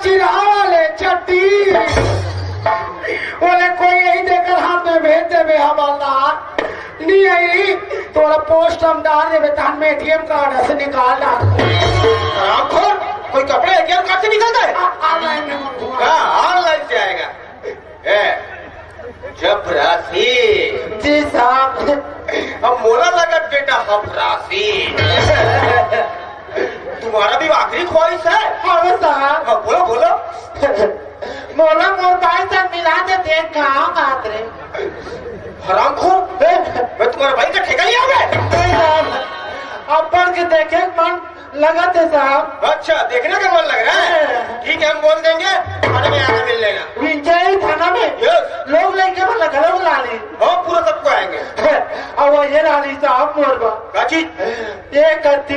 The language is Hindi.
चिरा वाले चट्टी बोले कोई यही देकर हाथ में भेज देवे हवालदार नहीं आई तोरा पोस्ट हम डाल देवे तान में एटीएम कार्ड से निकाल डाल कोई कपड़े एटीएम कार्ड से निकल गए ऑनलाइन से आएगा जबरासी जी साहब अब मोला लगा बेटा हफरासी तुम्हारा भी आखिरी ख्वाहिश है हाँ साहब बोलो बोलो मोला मोबाइल तक मिला दे देख कहाँ बात रे हरामखोर मैं तुम्हारे भाई का ठेका लिया होगा अब पढ़ के देखे मन लगा थे साहब अच्छा देखने का मन लग रहा है ठीक है हम बोल देंगे थाने में आके मिल लेना विजय थाना में लोग लेके मतलब घरों लाली पूरा सबको आएंगे अब वो ये लाली साहब मोरबा क्या चीज ये करती